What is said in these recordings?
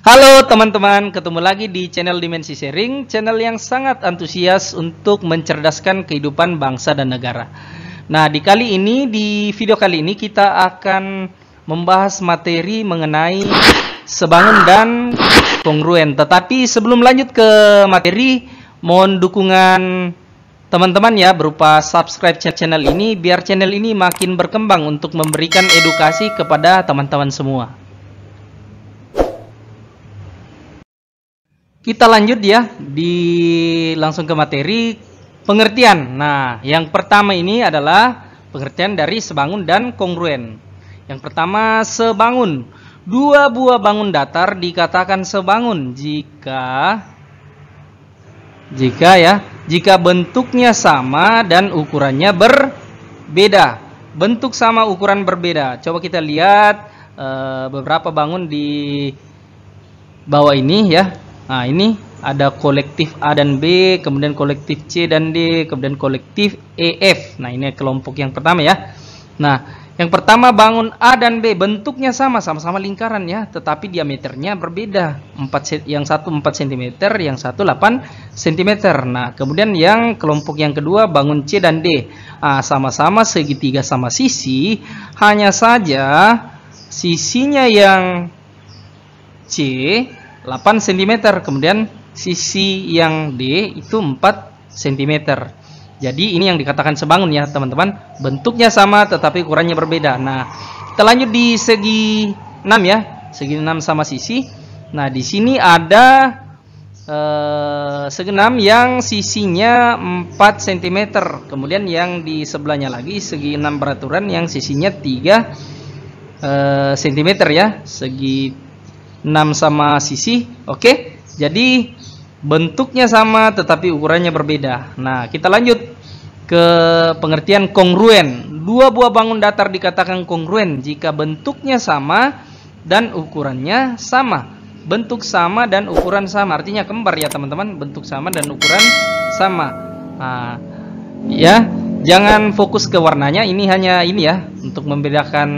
Halo teman-teman, ketemu lagi di channel Dimensi Sharing, channel yang sangat antusias untuk mencerdaskan kehidupan bangsa dan negara. Nah, di video kali ini kita akan membahas materi mengenai sebangun dan kongruen. Tetapi sebelum lanjut ke materi, mohon dukungan teman-teman ya berupa subscribe channel ini biar channel ini makin berkembang untuk memberikan edukasi kepada teman-teman semua. Kita lanjut ya, langsung ke materi pengertian. Nah, yang pertama ini adalah pengertian dari sebangun dan kongruen. Yang pertama, sebangun. Dua buah bangun datar dikatakan sebangun jika bentuknya sama dan ukurannya berbeda. Bentuk sama, ukuran berbeda. Coba kita lihat beberapa bangun di bawah ini ya. Nah, ini ada kolektif A dan B, kemudian kolektif C dan D, kemudian kolektif EF. Nah, ini kelompok yang pertama ya. Nah, yang pertama bangun A dan B bentuknya sama-sama lingkaran ya, tetapi diameternya berbeda. Yang satu 4 cm, yang satu 8 cm. Nah, kemudian yang kelompok yang kedua bangun C dan D. Sama-sama segitiga sama sisi, hanya saja sisinya yang C 8 cm, kemudian sisi yang D itu 4 cm. Jadi ini yang dikatakan sebangun ya teman-teman. Bentuknya sama tetapi ukurannya berbeda. Nah, kita lanjut di segi 6 ya. Segi 6 sama sisi. Nah, di sini ada segi 6 yang sisinya 4 cm. Kemudian yang di sebelahnya lagi segi 6 beraturan yang sisinya 3 cm ya. Segi 6 sama sisi. Oke. Jadi bentuknya sama tetapi ukurannya berbeda. Nah, kita lanjut ke pengertian kongruen. Dua buah bangun datar dikatakan kongruen jika bentuknya sama dan ukurannya sama. Bentuk sama dan ukuran sama, artinya kembar ya teman-teman. Bentuk sama dan ukuran sama. Nah, ya, jangan fokus ke warnanya. Ini hanya ini ya untuk membedakan,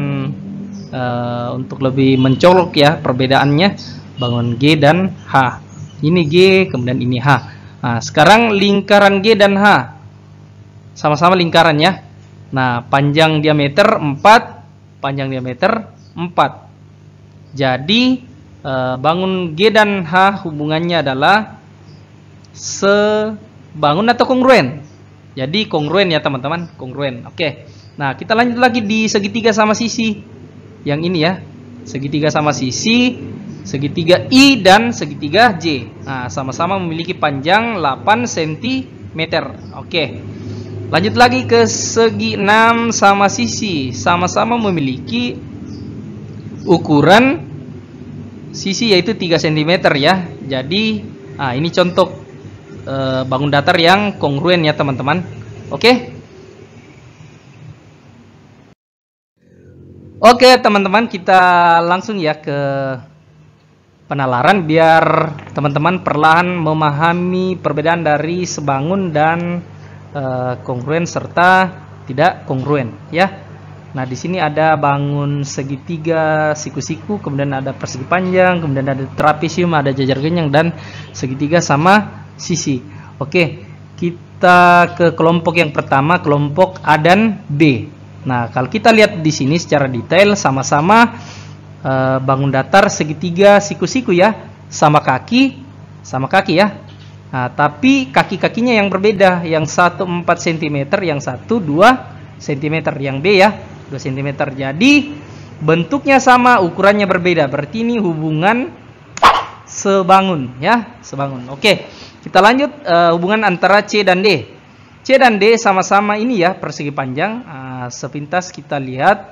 untuk lebih mencolok ya perbedaannya. Bangun G dan H. Ini G, kemudian ini H. Nah, sekarang lingkaran G dan H sama-sama lingkaran ya. Nah, panjang diameter 4, panjang diameter 4. Jadi bangun G dan H hubungannya adalah sebangun atau kongruen. Jadi kongruen ya teman-teman, kongruen. Oke. Nah, kita lanjut lagi di segitiga sama sisi. Yang ini ya, segitiga sama sisi, segitiga I dan segitiga J. Nah, sama-sama memiliki panjang 8 cm. Oke. Lanjut lagi ke segi 6 sama sisi. Sama-sama memiliki ukuran sisi yaitu 3 cm ya. Jadi, ini contoh bangun datar yang kongruen ya teman-teman. Oke. Oke teman-teman, kita langsung ya ke penalaran biar teman-teman perlahan memahami perbedaan dari sebangun dan kongruen serta tidak kongruen ya. Nah, di sini ada bangun segitiga siku-siku, kemudian ada persegi panjang, kemudian ada trapesium, ada jajar genyang dan segitiga sama sisi. Oke, kita ke kelompok yang pertama, kelompok A dan B. Nah, kalau kita lihat di sini secara detail sama-sama bangun datar segitiga siku-siku ya, sama kaki ya. Nah, tapi kaki-kakinya yang berbeda, yang satu 4 cm, yang satu 2 cm, yang B ya 2 cm. Jadi bentuknya sama, ukurannya berbeda. Berarti ini hubungan sebangun ya, sebangun. Oke, kita lanjut hubungan antara C dan D. C dan D sama-sama ini ya persegi panjang. Sepintas kita lihat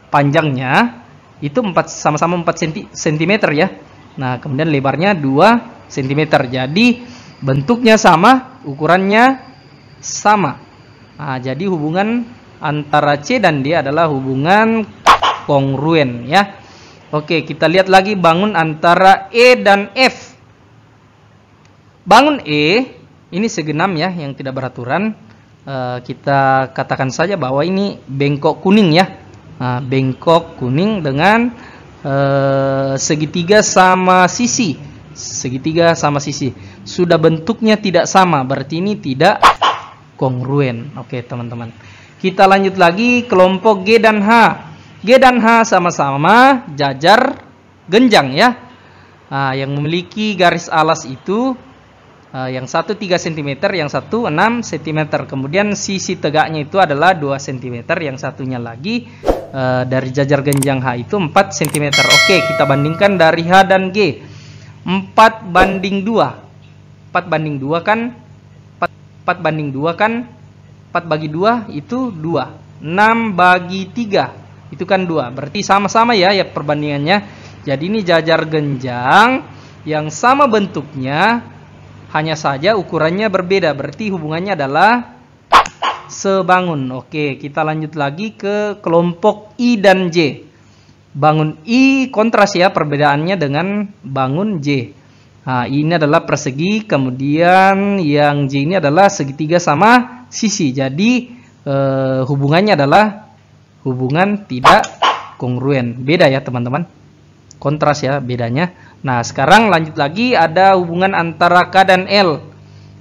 panjangnya itu sama-sama 4 cm ya. Nah, kemudian lebarnya 2 cm. Jadi bentuknya sama, ukurannya sama. Nah, jadi hubungan antara C dan D adalah hubungan kongruen ya. Oke, kita lihat lagi bangun antara E dan F. Bangun E ini segi 6 ya yang tidak beraturan. Kita katakan saja bahwa ini bengkok kuning ya. Bengkok kuning dengan segitiga sama sisi. Segitiga sama sisi. Sudah bentuknya tidak sama, berarti ini tidak kongruen. Oke, teman-teman. Kita lanjut lagi kelompok G dan H. G dan H sama-sama jajar genjang ya. Nah, yang memiliki garis alas itu yang satu 3 cm, yang satu 6 cm. Kemudian sisi tegaknya itu adalah 2 cm, yang satunya lagi dari jajar genjang H itu 4 cm. Oke, kita bandingkan dari H dan G. 4 banding 2. 4 banding 2 kan 4 banding 2 kan 4 bagi 2 itu 2. 6 bagi 3 itu kan 2. Berarti sama-sama ya perbandingannya. Jadi ini jajar genjang yang sama bentuknya, hanya saja ukurannya berbeda. Berarti hubungannya adalah sebangun. Oke, kita lanjut lagi ke kelompok I dan J. Bangun I kontras ya perbedaannya dengan bangun J. Nah, ini adalah persegi, kemudian yang J ini adalah segitiga sama sisi. Jadi hubungannya adalah hubungan tidak kongruen. Beda ya teman-teman. Kontras ya bedanya. Nah, sekarang lanjut lagi ada hubungan antara K dan L.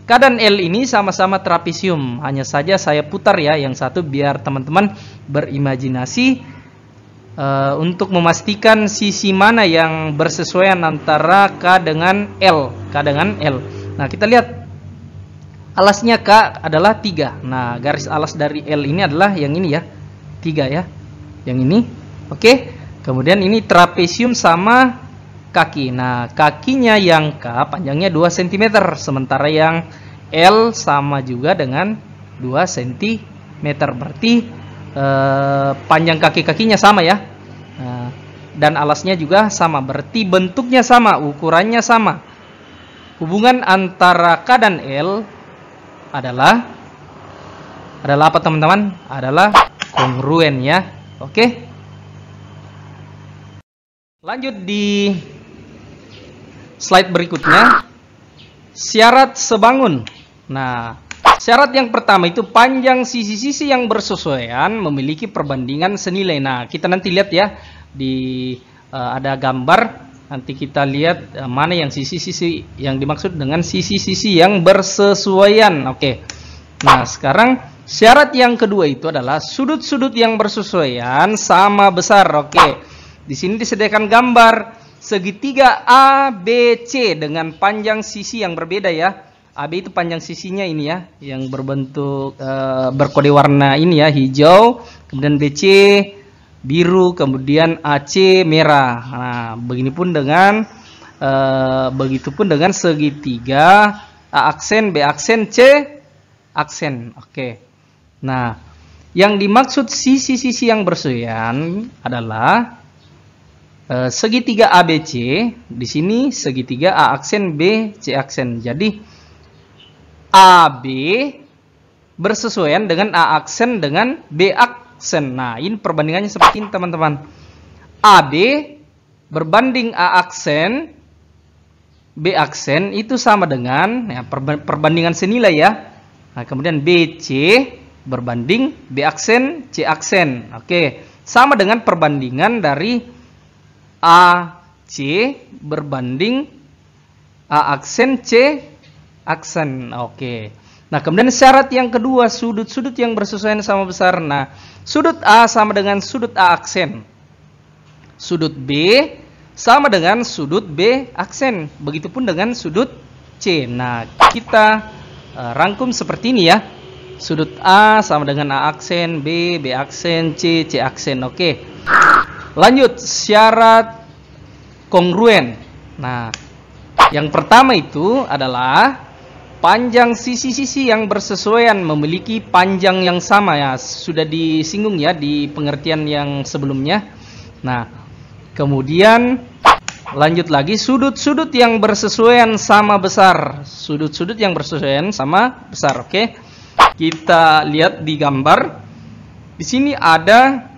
K dan L ini sama-sama trapesium. Hanya saja saya putar ya yang satu biar teman-teman berimajinasi untuk memastikan sisi mana yang bersesuaian antara K dengan L. K dengan L. Nah, kita lihat alasnya K adalah 3. Nah, garis alas dari L ini adalah yang ini ya, 3 ya, yang ini. Oke, kemudian ini trapesium sama kaki. Nah, kakinya yang K panjangnya 2 cm, sementara yang L sama juga dengan 2 cm. Berarti panjang kaki-kakinya sama ya, dan alasnya juga sama, berarti bentuknya sama, ukurannya sama. Hubungan antara K dan L adalah apa teman-teman? Adalah kongruen ya. Oke, lanjut di slide berikutnya, syarat sebangun. Nah, syarat yang pertama itu panjang sisi-sisi yang bersesuaian memiliki perbandingan senilai. Nah, kita nanti lihat ya di ada gambar, nanti kita lihat mana yang sisi-sisi yang dimaksud dengan sisi-sisi yang bersesuaian. Oke. Nah, sekarang syarat yang kedua itu adalah sudut-sudut yang bersesuaian sama besar. Oke. Di sini disediakan gambar segitiga ABC dengan panjang sisi yang berbeda ya. AB itu panjang sisinya ini ya, yang berbentuk berkode warna ini ya, hijau, kemudian BC biru, kemudian AC merah. Nah, begitupun dengan segitiga A aksen, B aksen, C aksen. Oke. Nah, yang dimaksud sisi-sisi yang bersesuaian adalah segitiga ABC, di sini segitiga A aksen, B, C aksen. Jadi AB bersesuaian dengan A aksen dengan B aksen. Nah, ini perbandingannya seperti ini teman-teman. AB berbanding A aksen, B aksen itu sama dengan ya, perbandingan senilai ya. Nah, kemudian BC berbanding B aksen, C aksen. Oke, sama dengan perbandingan dari AC berbanding A aksen, C aksen. Oke. Nah, kemudian syarat yang kedua, sudut-sudut yang bersesuaian sama besar. Nah, sudut A sama dengan sudut A aksen. Sudut B sama dengan sudut B aksen. Begitupun dengan sudut C. Nah, kita rangkum seperti ini ya. Sudut A sama dengan A aksen, B, B aksen, C, C aksen. Oke. Lanjut, syarat kongruen. Nah, yang pertama itu adalah panjang sisi-sisi yang bersesuaian memiliki panjang yang sama ya. Sudah disinggung ya di pengertian yang sebelumnya. Nah, kemudian lanjut lagi, sudut-sudut yang bersesuaian sama besar. Sudut-sudut yang bersesuaian sama besar. Oke. Kita lihat di gambar. Di sini ada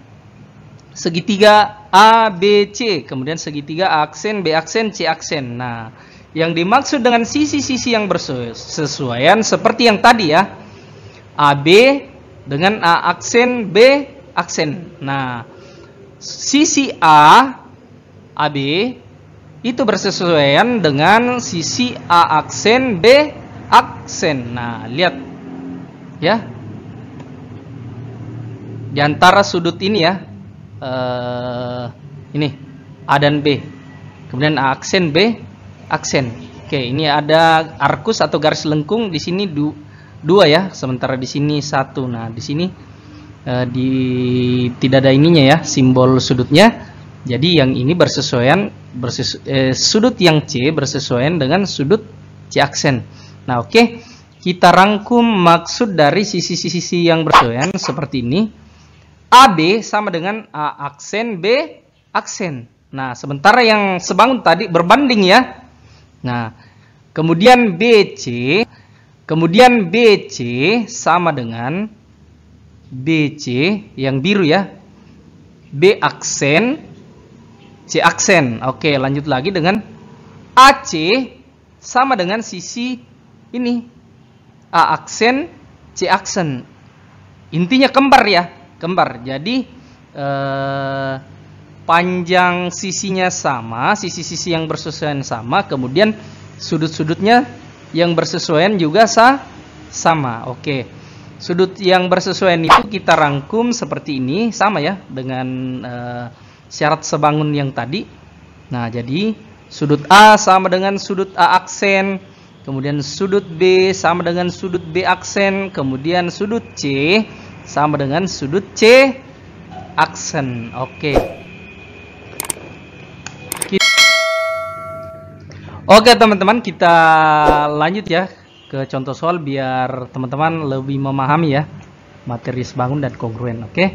segitiga ABC, kemudian segitiga A aksen, B aksen, C aksen. Nah, yang dimaksud dengan sisi-sisi yang bersesuaian seperti yang tadi ya. AB dengan A aksen, B aksen. Nah, sisi A AB itu bersesuaian dengan sisi A aksen B aksen. Nah, lihat ya. Di antara sudut ini ya. Ini A dan B. Kemudian A aksen B aksen. Oke, ini ada arkus atau garis lengkung di sini dua ya, sementara di sini satu. Nah, di sini tidak ada ininya ya, simbol sudutnya. Jadi yang ini sudut yang C bersesuaian dengan sudut C aksen. Nah, oke. Kita rangkum maksud dari sisi-sisi yang bersesuaian seperti ini. AB sama dengan A aksen B aksen. Nah, sementara yang sebangun tadi berbanding ya. Nah, kemudian BC sama dengan BC yang biru ya. B aksen C aksen. Oke, lanjut lagi dengan AC sama dengan sisi ini. A aksen C aksen. Intinya kembar ya, kembar. Jadi panjang sisinya sama, sisi-sisi yang bersesuaian sama, kemudian sudut-sudutnya yang bersesuaian juga sama. Oke. Sudut yang bersesuaian itu kita rangkum seperti ini, sama ya dengan syarat sebangun yang tadi. Nah, jadi sudut A sama dengan sudut A aksen, kemudian sudut B sama dengan sudut B aksen, kemudian sudut C sama dengan sudut C aksen. Oke. Oke teman-teman, kita lanjut ya ke contoh soal biar teman-teman lebih memahami ya materi sebangun dan kongruen. Oke.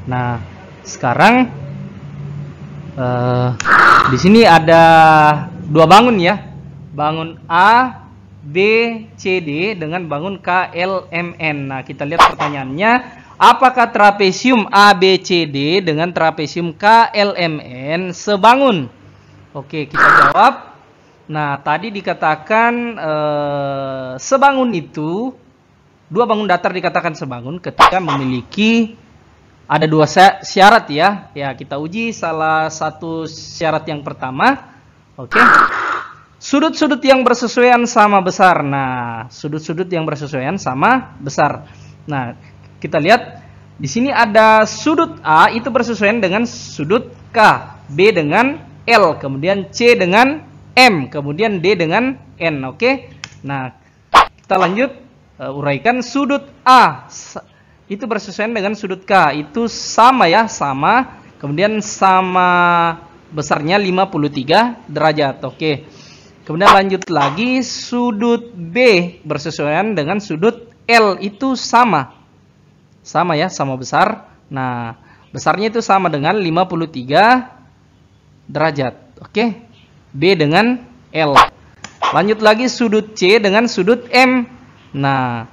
Nah, sekarang di sini ada dua bangun ya, bangun A, B, C, D dengan bangun K, L, M, N. Nah, kita lihat pertanyaannya, apakah trapesium A, B, C, D dengan trapesium K, L, M, N sebangun? Oke, kita jawab. Nah, tadi dikatakan sebangun itu, dua bangun datar dikatakan sebangun ketika memiliki ada dua syarat ya. Ya, kita uji salah satu syarat yang pertama. Oke. Sudut-sudut yang bersesuaian sama besar. Nah, sudut-sudut yang bersesuaian sama besar. Nah, kita lihat di sini ada sudut A itu bersesuaian dengan sudut K, B dengan L, kemudian C dengan M, kemudian D dengan N. Oke. Nah, kita lanjut uraikan sudut A itu bersesuaian dengan sudut K, itu sama ya, sama. Kemudian sama besarnya 53 derajat. Oke. Kemudian lanjut lagi, sudut B bersesuaian dengan sudut L, itu sama. Sama ya, sama besar. Nah, besarnya itu sama dengan 53 derajat. Oke. B dengan L. Lanjut lagi sudut C dengan sudut M. Nah,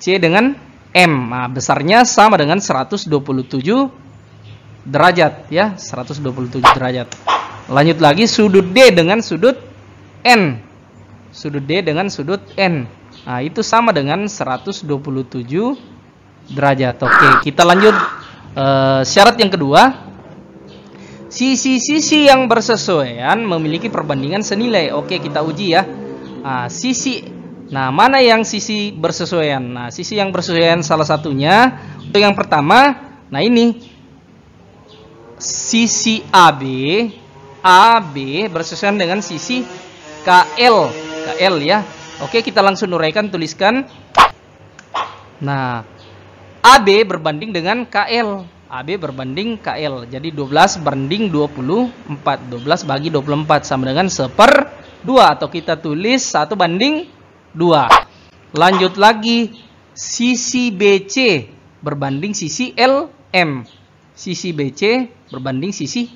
C dengan M. Nah, besarnya sama dengan 127 derajat ya, 127 derajat. Lanjut lagi sudut D dengan sudut N. Sudut D dengan sudut N. Nah, itu sama dengan 127 derajat. Oke, kita lanjut syarat yang kedua. Sisi-sisi yang bersesuaian memiliki perbandingan senilai. Oke, kita uji ya. Nah, mana yang sisi bersesuaian? Nah, sisi yang bersesuaian salah satunya untuk yang pertama. Nah, ini sisi AB bersesuaian dengan sisi KL ya. Oke, kita langsung uraikan, tuliskan. Nah, AB berbanding dengan KL. AB berbanding KL. Jadi 12 banding 24. 12 bagi 24 sama dengan 1/2, atau kita tulis 1 banding 2. Lanjut lagi, sisi BC berbanding sisi LM. Sisi BC berbanding sisi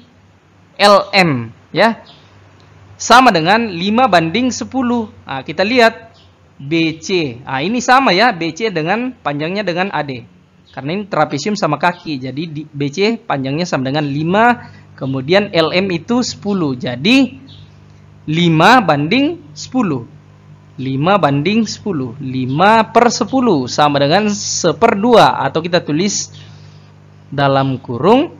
LM ya. Sama dengan 5 banding 10. Nah, kita lihat BC. Nah, ini sama ya, BC dengan panjangnya dengan AD. Karena ini trapesium sama kaki. Jadi BC panjangnya sama dengan 5, kemudian LM itu 10. Jadi 5 banding 10. 5 banding 10. 5/10 sama dengan 1/2, atau kita tulis dalam kurung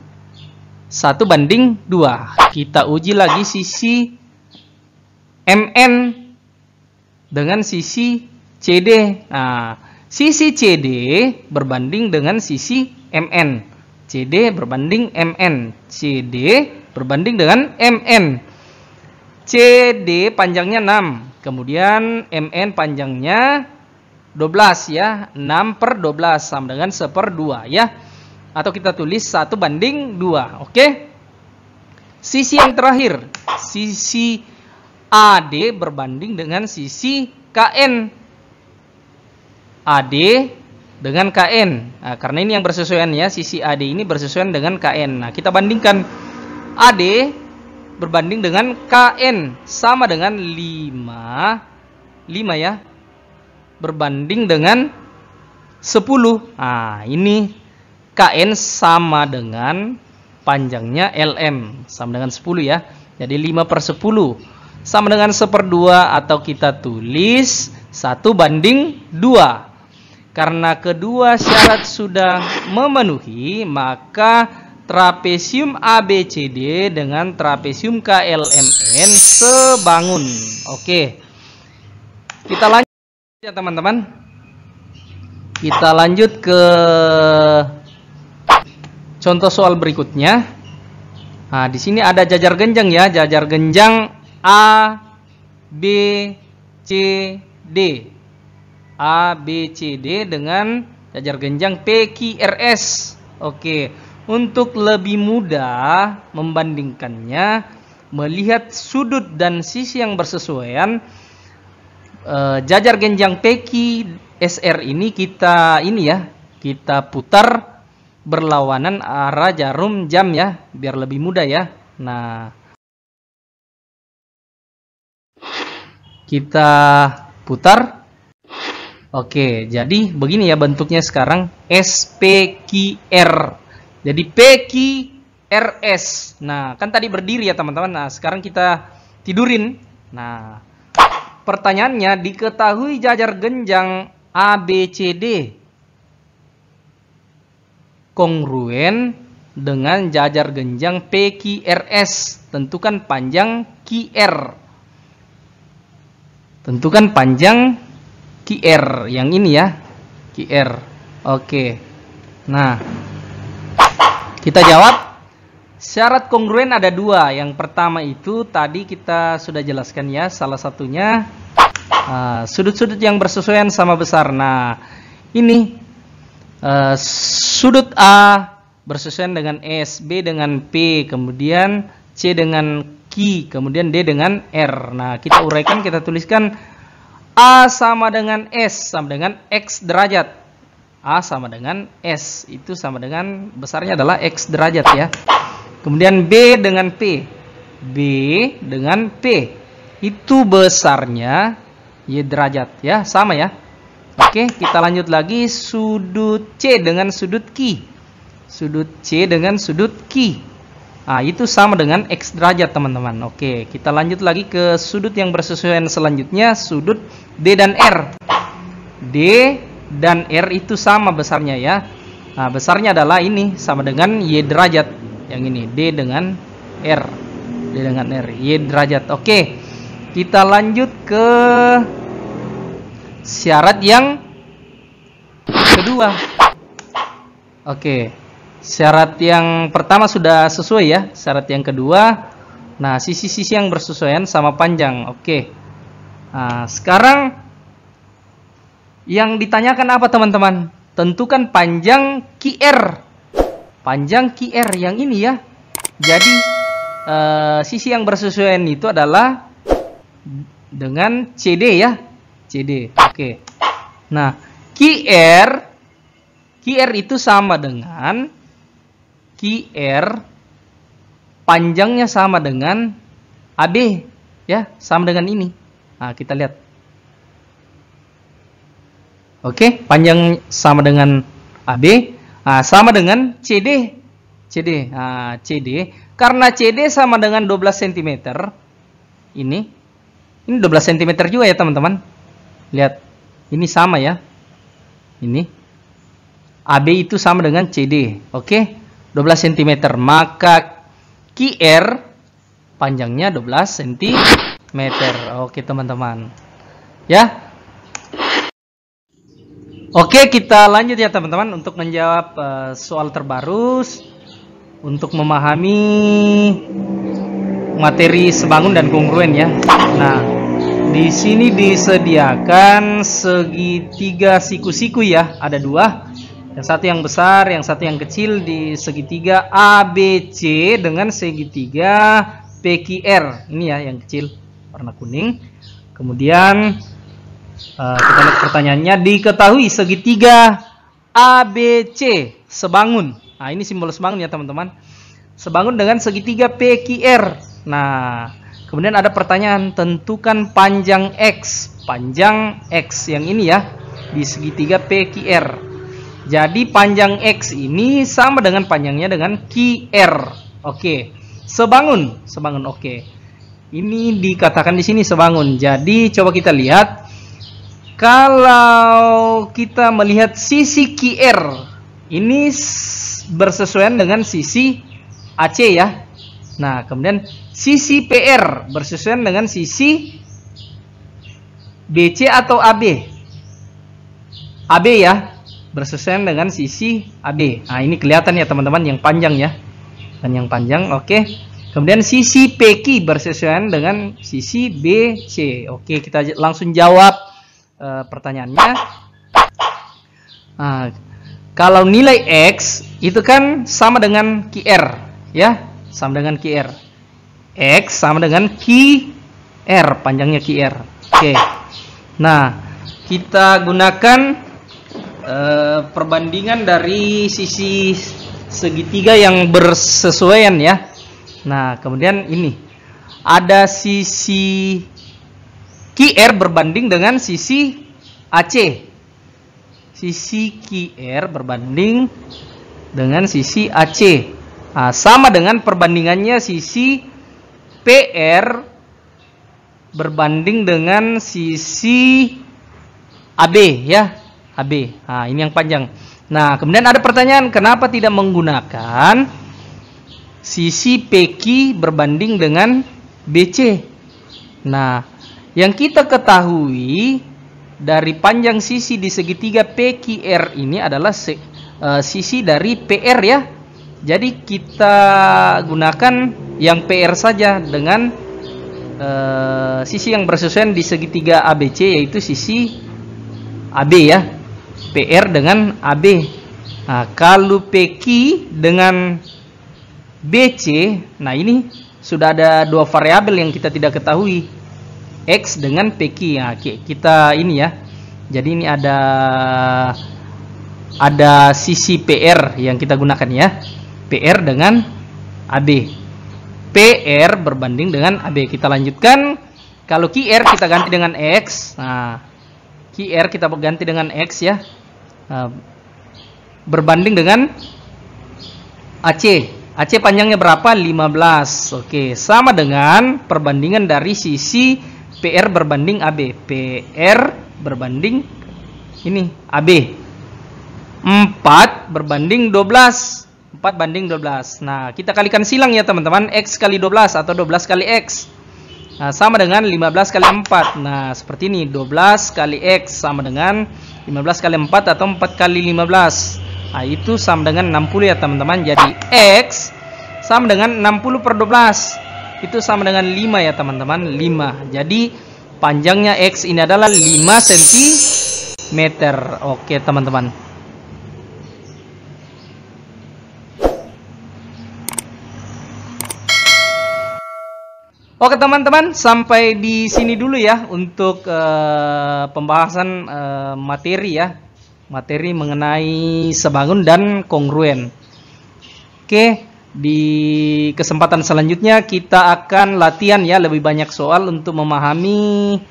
1:2. Kita uji lagi sisi MN dengan sisi CD. Nah, sisi CD berbanding dengan sisi MN. CD berbanding MN. CD berbanding dengan MN. CD panjangnya 6. Kemudian MN panjangnya 12 ya. 6/12 sama dengan 1/2 ya. Atau kita tulis 1:2. Oke. Sisi yang terakhir, sisi AD berbanding dengan sisi KN. AD dengan KN. Nah, karena ini yang bersesuaian ya, sisi AD ini bersesuaian dengan KN. Nah, kita bandingkan AD berbanding dengan KN sama dengan 5 ya. Berbanding dengan 10. Nah, ini KN sama dengan panjangnya LM sama dengan 10 ya. Jadi 5/10 sama dengan 1/2 atau kita tulis 1:2. Karena kedua syarat sudah memenuhi, maka trapesium ABCD dengan trapesium KLMN sebangun. Oke. Kita lanjut ya teman-teman. Kita lanjut ke contoh soal berikutnya. Nah, di sini ada jajar genjang ya, jajar genjang A, B, C, D. A, B, C, D dengan jajar genjang P, Q, R, S. Oke, untuk lebih mudah membandingkannya, melihat sudut dan sisi yang bersesuaian, jajar genjang P, Q, S, R ini kita putar berlawanan arah jarum jam ya, biar lebih mudah ya. Nah, kita putar. Oke, jadi begini ya bentuknya sekarang, SPQR. Jadi PQRS. Nah, kan tadi berdiri ya teman-teman. Nah, sekarang kita tidurin. Nah, pertanyaannya, diketahui jajar genjang ABCD kongruen dengan jajar genjang PQRS. Tentukan panjang QR. Tentukan panjang QR yang ini ya, QR. Oke. Nah, kita jawab. Syarat kongruen ada 2. Yang pertama itu tadi kita sudah jelaskan ya, salah satunya sudut-sudut yang bersesuaian sama besar. Nah, ini sudut A bersesuaian dengan S, B dengan P, kemudian C dengan Q, kemudian D dengan R. Nah, kita uraikan, kita tuliskan A sama dengan S sama dengan X derajat. A sama dengan S itu sama dengan besarnya adalah X derajat ya. Kemudian B dengan P. B dengan P itu besarnya Y derajat ya, sama ya. Oke, kita lanjut lagi, sudut C dengan sudut Q. Sudut C dengan sudut Q. Nah, itu sama dengan X derajat teman-teman. Oke, kita lanjut lagi ke sudut yang bersesuaian selanjutnya, sudut D dan R. D dan R itu sama besarnya ya. Nah, besarnya adalah ini sama dengan Y derajat. Yang ini D dengan R. D dengan R, Y derajat. Oke, kita lanjut ke syarat yang kedua. Oke, syarat yang pertama sudah sesuai ya. Syarat yang kedua, nah sisi-sisi yang bersesuaian sama panjang. Oke. Nah, sekarang yang ditanyakan apa teman-teman? Tentukan panjang QR. Panjang QR yang ini ya. Jadi sisi yang bersesuaian itu adalah dengan CD ya. CD. Oke. Nah, QR itu sama dengan QR panjangnya sama dengan AB ya, sama dengan ini. Nah, kita lihat. Oke, panjang sama dengan AB, nah, sama dengan CD. CD. Nah, CD karena CD sama dengan 12 cm. Ini 12 cm juga ya, teman-teman. Lihat. Ini sama ya. Ini AB itu sama dengan CD. Oke, 12 cm. Maka QR panjangnya 12 cm. Oke teman-teman. Ya. Oke, kita lanjut ya teman-teman untuk menjawab soal terbaru untuk memahami materi sebangun dan kongruen ya. Nah, di sini disediakan segitiga siku-siku ya, ada dua. Yang satu yang besar, yang satu yang kecil di segitiga ABC dengan segitiga PQR. Ini ya yang kecil warna kuning. Kemudian kita lihat pertanyaannya, diketahui segitiga ABC sebangun. Nah, ini simbol sebangun ya teman-teman. Sebangun dengan segitiga PQR. Nah, kemudian ada pertanyaan, tentukan panjang X. Panjang X yang ini ya, di segitiga PQR. Jadi panjang X ini sama dengan panjangnya dengan QR. Oke. Sebangun, oke. Ini dikatakan di sini sebangun. Jadi coba kita lihat. Kalau kita melihat sisi QR ini bersesuaian dengan sisi AC ya. Nah, kemudian sisi PR bersesuaian dengan sisi BC atau AB. AB ya, bersesuaian dengan sisi AB. Nah, ini kelihatan ya teman-teman yang panjang ya. Dan yang panjang, oke. Kemudian sisi PQ bersesuaian dengan sisi BC. Oke, kita langsung jawab pertanyaannya. Nah, kalau nilai X itu kan sama dengan QR ya, sama dengan QR. X sama dengan QR, panjangnya QR. Oke. Nah, kita gunakan perbandingan dari sisi segitiga yang bersesuaian ya. Nah, kemudian ini ada sisi QR berbanding dengan sisi AC. Sisi QR berbanding dengan sisi AC. Nah, sama dengan perbandingannya sisi PR berbanding dengan sisi AB ya. AB. Nah, ini yang panjang. Nah, kemudian ada pertanyaan, kenapa tidak menggunakan sisi PQ berbanding dengan BC? Nah, yang kita ketahui dari panjang sisi di segitiga PQR ini adalah sisi dari PR ya. Jadi kita gunakan yang PR saja dengan sisi yang bersesuaian di segitiga ABC, yaitu sisi AB ya. PR dengan AB. Nah, kalau PQ dengan BC, nah ini sudah ada dua variabel yang kita tidak ketahui. X dengan PQ. Nah, kita ini ya. Jadi ini ada sisi PR yang kita gunakan ya. PR dengan AB. PR berbanding dengan AB. Kita lanjutkan. Kalau QR kita ganti dengan X. Nah, QR kita ganti dengan X ya. Nah, berbanding dengan AC. AC panjangnya berapa? 15. Oke, sama dengan perbandingan dari sisi PR berbanding AB. PR berbanding ini AB. 4 berbanding 12. 4 banding 12. Nah, kita kalikan silang ya teman-teman. X kali 12 atau 12 kali X. Nah, sama dengan 15 kali 4. Nah, seperti ini. 12 kali X sama dengan 15 kali 4 atau 4 kali 15. Nah, itu sama dengan 60 ya teman-teman. Jadi X sama dengan 60 per 12. Itu sama dengan 5 ya teman-teman. 5. Jadi panjangnya X ini adalah 5 cm. Oke teman-teman. Oke teman-teman, sampai di sini dulu ya untuk pembahasan materi ya. Materi mengenai sebangun dan kongruen. Oke, di kesempatan selanjutnya kita akan latihan ya, lebih banyak soal untuk memahami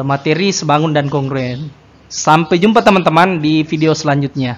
materi sebangun dan kongruen. Sampai jumpa teman-teman di video selanjutnya.